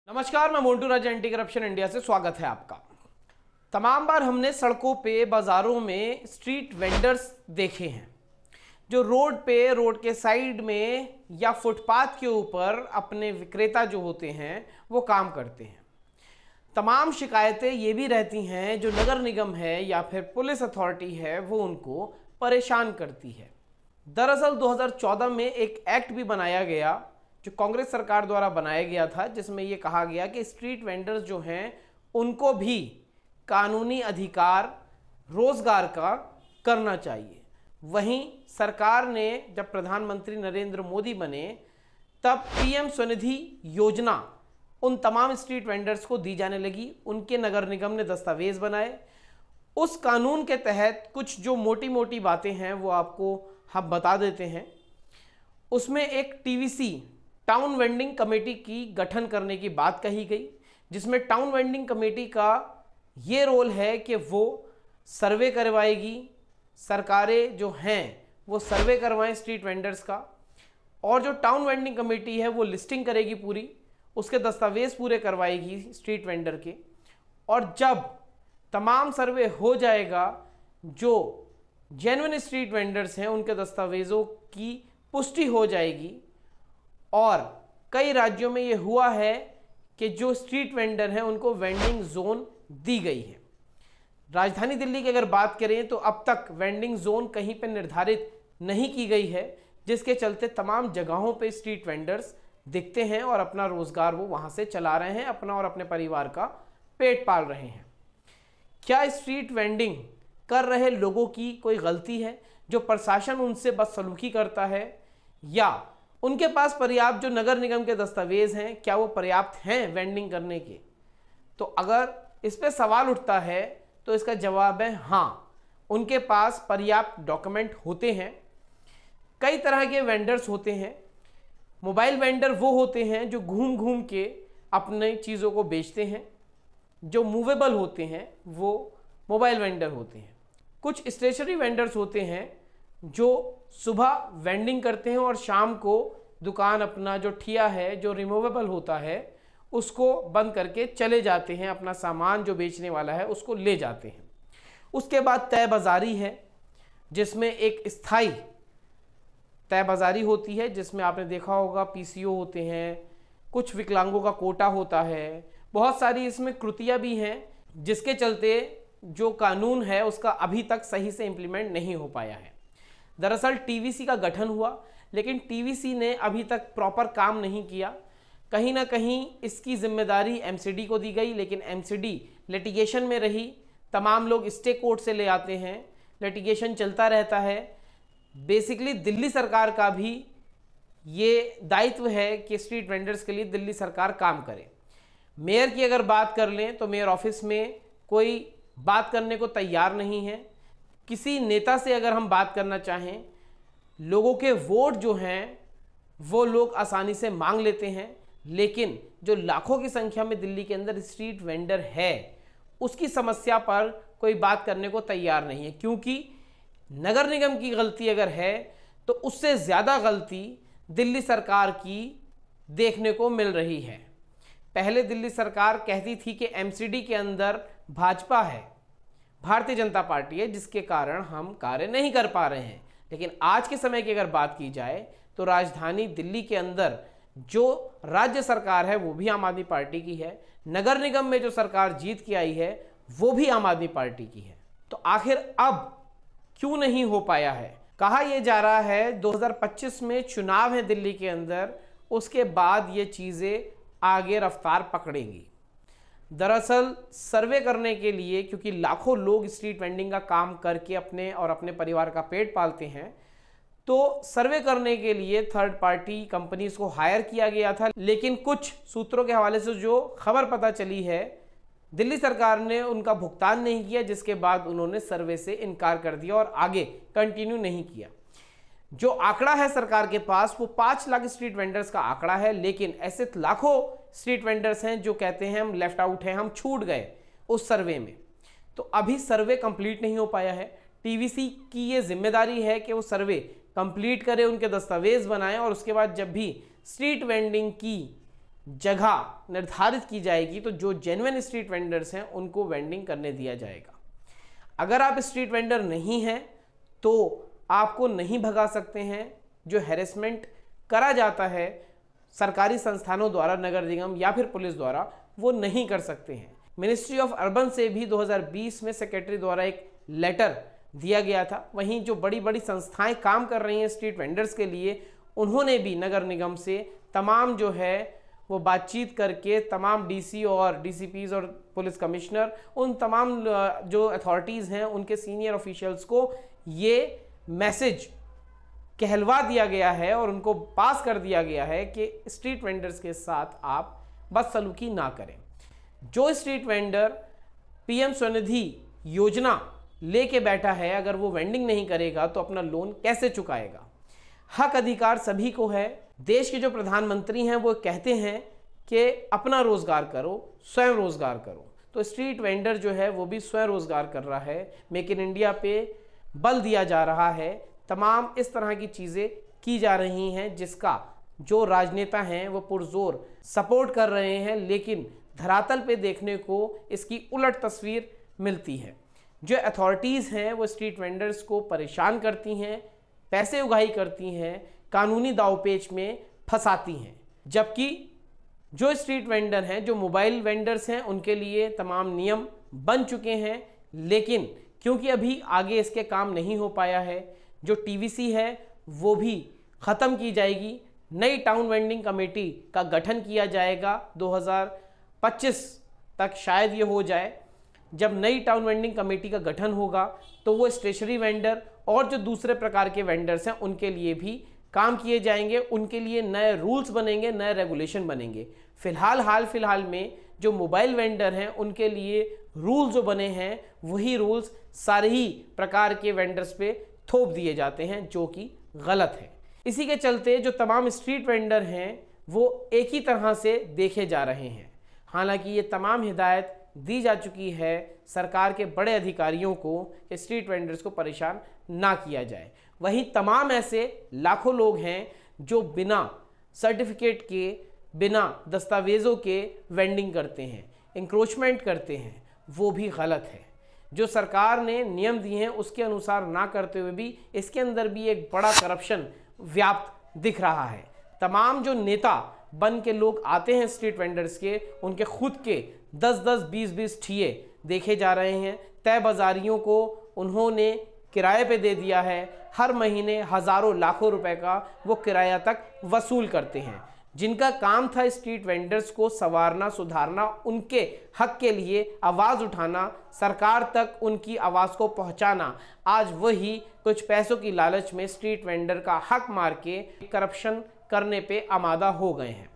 नमस्कार, मैं मोन्टू राज, anti corruption India से स्वागत है आपका। तमाम बार हमने सड़कों पे, बाज़ारों में स्ट्रीट वेंडर्स देखे हैं जो रोड पे, रोड के साइड में या फुटपाथ के ऊपर अपने विक्रेता जो होते हैं वो काम करते हैं। तमाम शिकायतें ये भी रहती हैं जो नगर निगम है या फिर पुलिस अथॉरिटी है वो उनको परेशान करती है। दरअसल 2014 में एक एक्ट भी बनाया गया जो कांग्रेस सरकार द्वारा बनाया गया था, जिसमें यह कहा गया कि स्ट्रीट वेंडर्स जो हैं उनको भी कानूनी अधिकार रोजगार का करना चाहिए। वहीं सरकार ने जब प्रधानमंत्री नरेंद्र मोदी बने तब पीएम स्वनिधि योजना उन तमाम स्ट्रीट वेंडर्स को दी जाने लगी। उनके नगर निगम ने दस्तावेज बनाए। उस कानून के तहत कुछ जो मोटी मोटी बातें हैं वो आपको हम बता देते हैं। उसमें एक टीवीसी टाउन वेंडिंग कमेटी की गठन करने की बात कही गई, जिसमें टाउन वेंडिंग कमेटी का ये रोल है कि वो सर्वे करवाएगी। सरकारें जो हैं वो सर्वे करवाएं स्ट्रीट वेंडर्स का, और जो टाउन वेंडिंग कमेटी है वो लिस्टिंग करेगी पूरी, उसके दस्तावेज पूरे करवाएगी स्ट्रीट वेंडर के। और जब तमाम सर्वे हो जाएगा, जो जेन्युइन स्ट्रीट वेंडर्स हैं उनके दस्तावेज़ों की पुष्टि हो जाएगी। और कई राज्यों में ये हुआ है कि जो स्ट्रीट वेंडर हैं उनको वेंडिंग जोन दी गई है। राजधानी दिल्ली की अगर बात करें तो अब तक वेंडिंग जोन कहीं पर निर्धारित नहीं की गई है, जिसके चलते तमाम जगहों पे स्ट्रीट वेंडर्स दिखते हैं और अपना रोजगार वो वहाँ से चला रहे हैं, अपना और अपने परिवार का पेट पाल रहे हैं। क्या स्ट्रीट वेंडिंग कर रहे लोगों की कोई गलती है जो प्रशासन उनसे बदसलूकी करता है, या उनके पास पर्याप्त जो नगर निगम के दस्तावेज हैं क्या वो पर्याप्त हैं वेंडिंग करने के? तो अगर इस पे सवाल उठता है तो इसका जवाब है हाँ, उनके पास पर्याप्त डॉक्यूमेंट होते हैं। कई तरह के वेंडर्स होते हैं। मोबाइल वेंडर वो होते हैं जो घूम घूम के अपने चीज़ों को बेचते हैं। जो मूवेबल होते हैं वो मोबाइल वेंडर होते हैं। कुछ स्टेशनरी वेंडर्स होते हैं जो सुबह वेंडिंग करते हैं और शाम को दुकान अपना जो ठिया है, जो रिमूवेबल होता है, उसको बंद करके चले जाते हैं, अपना सामान जो बेचने वाला है उसको ले जाते हैं। उसके बाद तय बाज़ारी है, जिसमें एक स्थायी तय बाज़ारी होती है, जिसमें आपने देखा होगा पीसीओ होते हैं, कुछ विकलांगों का कोटा होता है, बहुत सारी इसमें कृतियाँ भी हैं, जिसके चलते जो कानून है उसका अभी तक सही से इम्प्लीमेंट नहीं हो पाया है। दरअसल टीवीसी का गठन हुआ, लेकिन टीवीसी ने अभी तक प्रॉपर काम नहीं किया। कहीं ना कहीं इसकी जिम्मेदारी एमसीडी को दी गई, लेकिन एमसीडी लिटिगेशन में रही। तमाम लोग स्टे कोर्ट से ले आते हैं, लिटिगेशन चलता रहता है। बेसिकली दिल्ली सरकार का भी ये दायित्व है कि स्ट्रीट वेंडर्स के लिए दिल्ली सरकार काम करे। मेयर की अगर बात कर लें तो मेयर ऑफिस में कोई बात करने को तैयार नहीं है। किसी नेता से अगर हम बात करना चाहें, लोगों के वोट जो हैं वो लोग आसानी से मांग लेते हैं, लेकिन जो लाखों की संख्या में दिल्ली के अंदर स्ट्रीट वेंडर है उसकी समस्या पर कोई बात करने को तैयार नहीं है। क्योंकि नगर निगम की गलती अगर है तो उससे ज़्यादा गलती दिल्ली सरकार की देखने को मिल रही है। पहले दिल्ली सरकार कहती थी कि एमसीडी के अंदर भाजपा है, भारतीय जनता पार्टी है, जिसके कारण हम कार्य नहीं कर पा रहे हैं। लेकिन आज के समय की अगर बात की जाए तो राजधानी दिल्ली के अंदर जो राज्य सरकार है वो भी आम आदमी पार्टी की है। नगर निगम में जो सरकार जीत के आई है वो भी आम आदमी पार्टी की है। तो आखिर अब क्यों नहीं हो पाया है? कहा यह जा रहा है 2025 में चुनाव है दिल्ली के अंदर, उसके बाद ये चीज़ें आगे रफ्तार पकड़ेंगी। दरअसल सर्वे करने के लिए, क्योंकि लाखों लोग स्ट्रीट वेंडिंग का काम करके अपने और अपने परिवार का पेट पालते हैं, तो सर्वे करने के लिए थर्ड पार्टी कंपनीज को हायर किया गया था। लेकिन कुछ सूत्रों के हवाले से जो खबर पता चली है, दिल्ली सरकार ने उनका भुगतान नहीं किया, जिसके बाद उन्होंने सर्वे से इनकार कर दिया और आगे कंटिन्यू नहीं किया। जो आंकड़ा है सरकार के पास वो 5 लाख स्ट्रीट वेंडर्स का आंकड़ा है, लेकिन ऐसे लाखों स्ट्रीट वेंडर्स हैं जो कहते हैं हम लेफ्ट आउट हैं, हम छूट गए उस सर्वे में। तो अभी सर्वे कंप्लीट नहीं हो पाया है। टीवीसी की ये जिम्मेदारी है कि वो सर्वे कंप्लीट करे, उनके दस्तावेज बनाएं, और उसके बाद जब भी स्ट्रीट वेंडिंग की जगह निर्धारित की जाएगी तो जो जेन्युइन स्ट्रीट वेंडर्स हैं उनको वेंडिंग करने दिया जाएगा। अगर आप स्ट्रीट वेंडर नहीं हैं तो आपको नहीं भगा सकते हैं। जो हैरेसमेंट करा जाता है सरकारी संस्थानों द्वारा, नगर निगम या फिर पुलिस द्वारा, वो नहीं कर सकते हैं। मिनिस्ट्री ऑफ अर्बन से भी 2020 में सेक्रेटरी द्वारा एक लेटर दिया गया था। वहीं जो बड़ी बड़ी संस्थाएं काम कर रही हैं स्ट्रीट वेंडर्स के लिए, उन्होंने भी नगर निगम से तमाम जो है वो बातचीत करके तमाम डीसी और डीसीपीज और पुलिस कमिश्नर, उन तमाम जो अथॉरिटीज़ हैं उनके सीनियर ऑफिशियल्स को ये मैसेज कहलवा दिया गया है और उनको पास कर दिया गया है कि स्ट्रीट वेंडर्स के साथ आप बदसलूकी ना करें। जो स्ट्रीट वेंडर पीएम स्वनिधि योजना लेके बैठा है, अगर वो वेंडिंग नहीं करेगा तो अपना लोन कैसे चुकाएगा? हक अधिकार सभी को है। देश के जो प्रधानमंत्री हैं वो कहते हैं कि अपना रोजगार करो, स्वयं रोजगार करो। तो स्ट्रीट वेंडर जो है वो भी स्वयं रोजगार कर रहा है। मेक इन इंडिया पे बल दिया जा रहा है। तमाम इस तरह की चीज़ें की जा रही हैं जिसका जो राजनेता हैं वो पुरजोर सपोर्ट कर रहे हैं, लेकिन धरातल पे देखने को इसकी उलट तस्वीर मिलती है। जो अथॉरिटीज़ हैं वो स्ट्रीट वेंडर्स को परेशान करती हैं, पैसे उगाही करती हैं, कानूनी दावपेच में फंसाती हैं। जबकि जो स्ट्रीट वेंडर हैं, जो मोबाइल वेंडर्स हैं, उनके लिए तमाम नियम बन चुके हैं, लेकिन क्योंकि अभी आगे इसके काम नहीं हो पाया है, जो टीवीसी है वो भी ख़त्म की जाएगी। नई टाउन वेंडिंग कमेटी का गठन किया जाएगा 2025 तक, शायद ये हो जाए। जब नई टाउन वेंडिंग कमेटी का गठन होगा तो वो स्टेशनरी वेंडर और जो दूसरे प्रकार के वेंडर्स हैं उनके लिए भी काम किए जाएंगे, उनके लिए नए रूल्स बनेंगे, नए रेगुलेशन बनेंगे। हाल फिलहाल में जो मोबाइल वेंडर हैं उनके लिए रूल्स जो बने हैं वही रूल्स सारे ही प्रकार के वेंडर्स पे थोप दिए जाते हैं, जो कि गलत है। इसी के चलते जो तमाम स्ट्रीट वेंडर हैं वो एक ही तरह से देखे जा रहे हैं। हालांकि ये तमाम हिदायत दी जा चुकी है सरकार के बड़े अधिकारियों को कि स्ट्रीट वेंडर्स को परेशान ना किया जाए। वहीं तमाम ऐसे लाखों लोग हैं जो बिना सर्टिफिकेट के, बिना दस्तावेज़ों के वेंडिंग करते हैं, इंक्रोचमेंट करते हैं, वो भी गलत है। जो सरकार ने नियम दिए हैं उसके अनुसार ना करते हुए भी इसके अंदर भी एक बड़ा करप्शन व्याप्त दिख रहा है। तमाम जो नेता बन के लोग आते हैं स्ट्रीट वेंडर्स के, उनके खुद के 10-10, 20-20 ठिये देखे जा रहे हैं। तय बाजारियों को उन्होंने किराए पे दे दिया है। हर महीने हज़ारों लाखों रुपए का वो किराया तक वसूल करते हैं। जिनका काम था स्ट्रीट वेंडर्स को संवारना, सुधारना, उनके हक के लिए आवाज़ उठाना, सरकार तक उनकी आवाज़ को पहुंचाना, आज वही कुछ पैसों की लालच में स्ट्रीट वेंडर का हक मार के करप्शन करने पे आमादा हो गए हैं।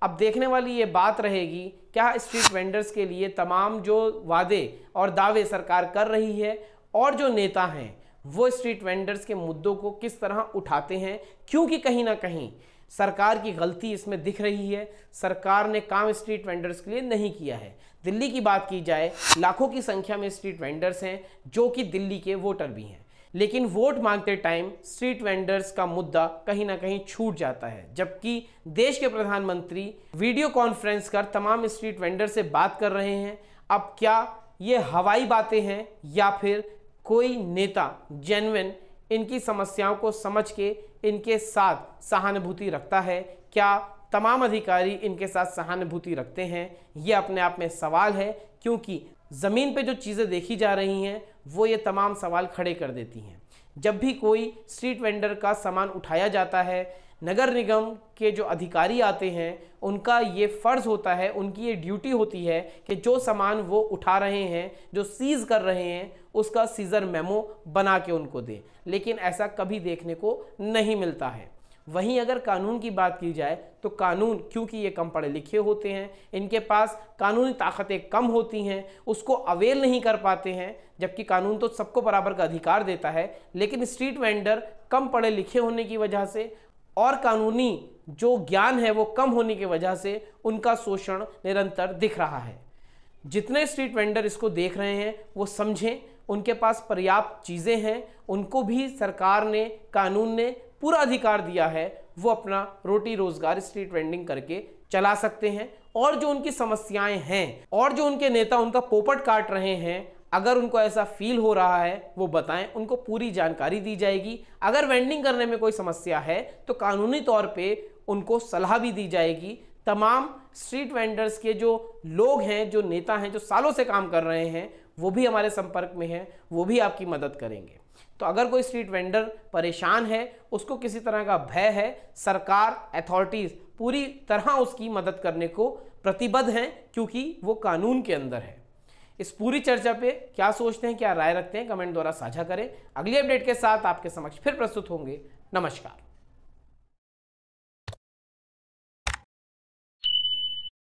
अब देखने वाली ये बात रहेगी, क्या स्ट्रीट वेंडर्स के लिए तमाम जो वादे और दावे सरकार कर रही है और जो नेता हैं वो स्ट्रीट वेंडर्स के मुद्दों को किस तरह उठाते हैं, क्योंकि कहीं ना कहीं सरकार की गलती इसमें दिख रही है। सरकार ने काम स्ट्रीट वेंडर्स के लिए नहीं किया है। दिल्ली की बात की जाए, लाखों की संख्या में स्ट्रीट वेंडर्स हैं जो कि दिल्ली के वोटर भी हैं, लेकिन वोट मांगते टाइम स्ट्रीट वेंडर्स का मुद्दा कहीं ना कहीं छूट जाता है। जबकि देश के प्रधानमंत्री वीडियो कॉन्फ्रेंस कर तमाम स्ट्रीट वेंडर से बात कर रहे हैं। अब क्या ये हवाई बातें हैं या फिर कोई नेता जेन्युइन इनकी समस्याओं को समझ के इनके साथ सहानुभूति रखता है? क्या तमाम अधिकारी इनके साथ सहानुभूति रखते हैं? ये अपने आप में सवाल है, क्योंकि ज़मीन पे जो चीज़ें देखी जा रही हैं वो ये तमाम सवाल खड़े कर देती हैं। जब भी कोई स्ट्रीट वेंडर का सामान उठाया जाता है, नगर निगम के जो अधिकारी आते हैं उनका ये फ़र्ज़ होता है, उनकी ये ड्यूटी होती है कि जो सामान वो उठा रहे हैं, जो सीज़ कर रहे हैं, उसका सीज़र मेमो बना के उनको दें, लेकिन ऐसा कभी देखने को नहीं मिलता है। वहीं अगर कानून की बात की जाए तो कानून, क्योंकि ये कम पढ़े लिखे होते हैं, इनके पास कानूनी ताकतें कम होती हैं, उसको अवेल नहीं कर पाते हैं। जबकि कानून तो सबको बराबर का अधिकार देता है, लेकिन स्ट्रीट वेंडर कम पढ़े लिखे होने की वजह से और कानूनी जो ज्ञान है वो कम होने की वजह से उनका शोषण निरंतर दिख रहा है। जितने स्ट्रीट वेंडर इसको देख रहे हैं वो समझें, उनके पास पर्याप्त चीज़ें हैं, उनको भी सरकार ने, कानून ने पूरा अधिकार दिया है, वो अपना रोटी रोजगार स्ट्रीट वेंडिंग करके चला सकते हैं। और जो उनकी समस्याएं हैं और जो उनके नेता उनका पोपट काट रहे हैं, अगर उनको ऐसा फील हो रहा है वो बताएं, उनको पूरी जानकारी दी जाएगी। अगर वेंडिंग करने में कोई समस्या है तो कानूनी तौर पे उनको सलाह भी दी जाएगी। तमाम स्ट्रीट वेंडर्स के जो लोग हैं, जो नेता हैं, जो सालों से काम कर रहे हैं, वो भी हमारे संपर्क में हैं, वो भी आपकी मदद करेंगे। तो अगर कोई स्ट्रीट वेंडर परेशान है, उसको किसी तरह का भय है, सरकार, अथॉरिटीज़ पूरी तरह उसकी मदद करने को प्रतिबद्ध हैं, क्योंकि वो कानून के अंदर है। इस पूरी चर्चा पे क्या सोचते हैं, क्या राय रखते हैं, कमेंट द्वारा साझा करें। अगली अपडेट के साथ आपके समक्ष फिर प्रस्तुत होंगे। नमस्कार।